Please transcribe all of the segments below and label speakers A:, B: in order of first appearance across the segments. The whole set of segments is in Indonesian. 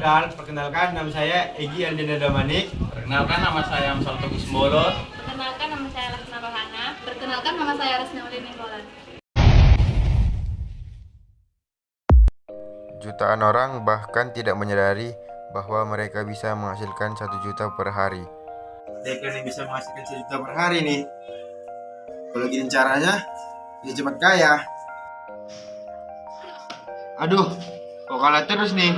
A: Modal. Perkenalkan, nama saya Egi Aldina Damanik.
B: Perkenalkan, nama saya Amsal Tegus Bolon.
C: Perkenalkan, nama saya Lasna Rohana. Perkenalkan, nama saya Resna Ulin Bolan.
D: Jutaan orang bahkan tidak menyadari bahwa mereka bisa menghasilkan 1 juta per hari.
A: Mereka nih bisa menghasilkan 1 juta per hari nih. Kalau gini caranya, bisa cepat kaya. Aduh, kok kalah terus nih?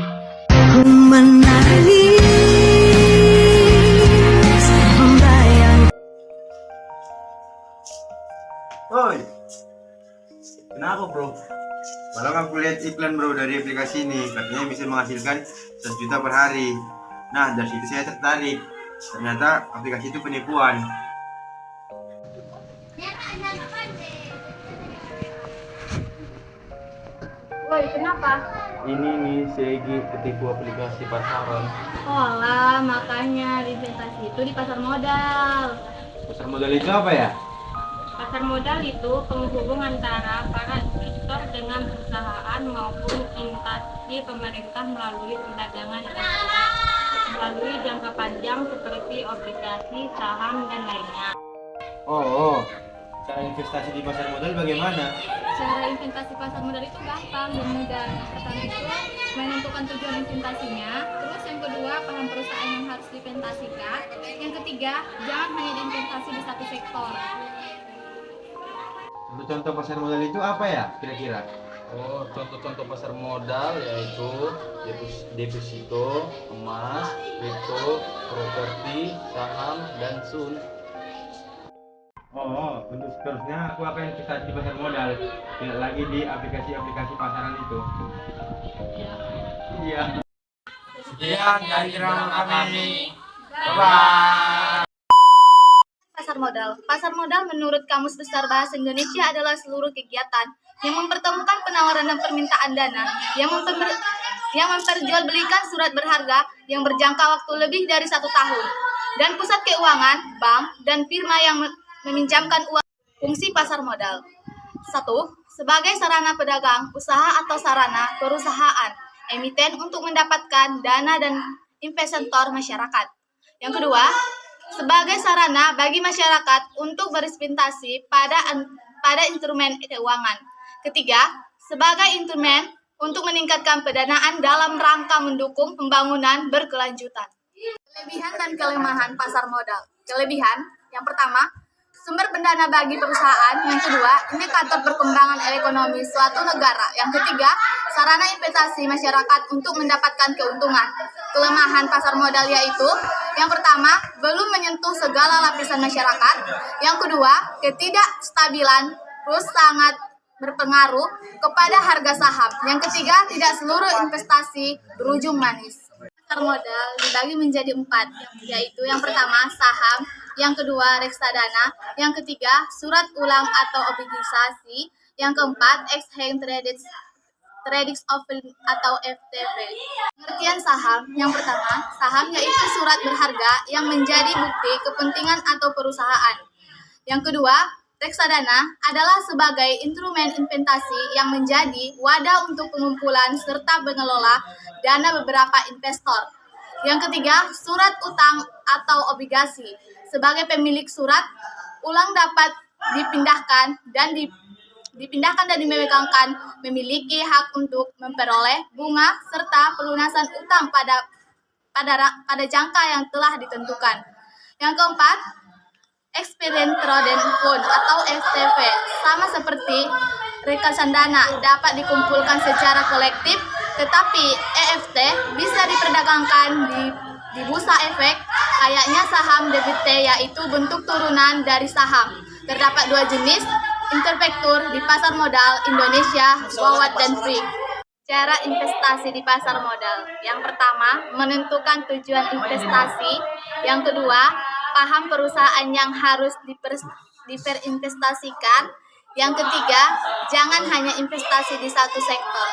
A: Oi, kenapa bro? Malah aku lihat iklan bro dari aplikasi ini, katanya bisa menghasilkan 1 juta per hari. Nah, dari situ saya tertarik. Ternyata aplikasi itu penipuan.
C: Woi, kenapa?
B: Ini nih Segi ketipu aplikasi pasaran.
C: Olah, makanya investasi itu di pasar modal.
A: Pasar modal itu apa ya?
C: Pasar modal itu penghubung antara para investor dengan perusahaan maupun instansi pemerintah melalui perdagangan elektronik, melalui jangka panjang seperti obligasi, saham, dan lainnya.
A: Oh, cara investasi di pasar modal bagaimana?
C: Cara investasi pasar modal itu gampang dan mudah. Yang pertama itu menentukan tujuan investasinya. Terus yang kedua, paham perusahaan yang harus diinvestasikan. Yang ketiga, jangan hanya diinvestasi di satu sektor.
A: Contoh pasar modal itu apa ya kira-kira?
B: Oh, contoh-contoh pasar modal yaitu deposito, emas, kripto, properti, saham, dan sun.
A: Untuk seterusnya aku akan investasi di pasar modal, tidak lagi di aplikasi-aplikasi pasaran itu. Iya. Sekian dari ceramah kami. Bye-bye.
C: Pasar modal. Pasar modal menurut Kamus Besar Bahasa Indonesia adalah seluruh kegiatan yang mempertemukan penawaran dan permintaan dana yang memperjualbelikan surat berharga yang berjangka waktu lebih dari 1 tahun dan pusat keuangan, bank, dan firma yang meminjamkan uang. Fungsi pasar modal. 1. Sebagai sarana pedagang, usaha atau sarana perusahaan emiten untuk mendapatkan dana dan investor masyarakat. Yang kedua, sebagai sarana bagi masyarakat untuk berinvestasi pada instrumen keuangan. Ketiga, sebagai instrumen untuk meningkatkan pendanaan dalam rangka mendukung pembangunan berkelanjutan. Kelebihan dan kelemahan pasar modal. Kelebihan, yang pertama, sumber pendana bagi perusahaan. Yang kedua, indikator perkembangan ekonomi suatu negara. Yang ketiga, sarana investasi masyarakat untuk mendapatkan keuntungan. Kelemahan pasar modal yaitu, yang pertama, belum menyentuh segala lapisan masyarakat. Yang kedua, ketidakstabilan terus sangat berpengaruh kepada harga saham. Yang ketiga, tidak seluruh investasi berujung manis. Pasar modal dibagi menjadi 4, yaitu yang pertama saham, yang kedua reksadana, yang ketiga surat ulang atau obligasi, yang keempat exchange traded offering atau FTV. Pengertian saham, yang pertama saham yaitu surat berharga yang menjadi bukti kepentingan atau perusahaan. Yang kedua, reksadana adalah sebagai instrumen investasi yang menjadi wadah untuk pengumpulan serta mengelola dana beberapa investor. Yang ketiga, surat utang atau obligasi. Sebagai pemilik surat, ulang dapat dipindahkan dan dimegangkan memiliki hak untuk memperoleh bunga serta pelunasan utang pada jangka yang telah ditentukan. Yang keempat, Experience Traded Fund atau FTV, sama seperti reksadana dapat dikumpulkan secara kolektif, tetapi EFT bisa diperdagangkan di bursa efek, kayaknya saham DVT yaitu bentuk turunan dari saham. Terdapat 2 jenis interventur di pasar modal Indonesia, Wawat dan Free. Cara investasi di pasar modal. Yang pertama, menentukan tujuan investasi. Yang kedua, paham perusahaan yang harus diperinvestasikan. Yang ketiga, jangan hanya investasi di satu sektor.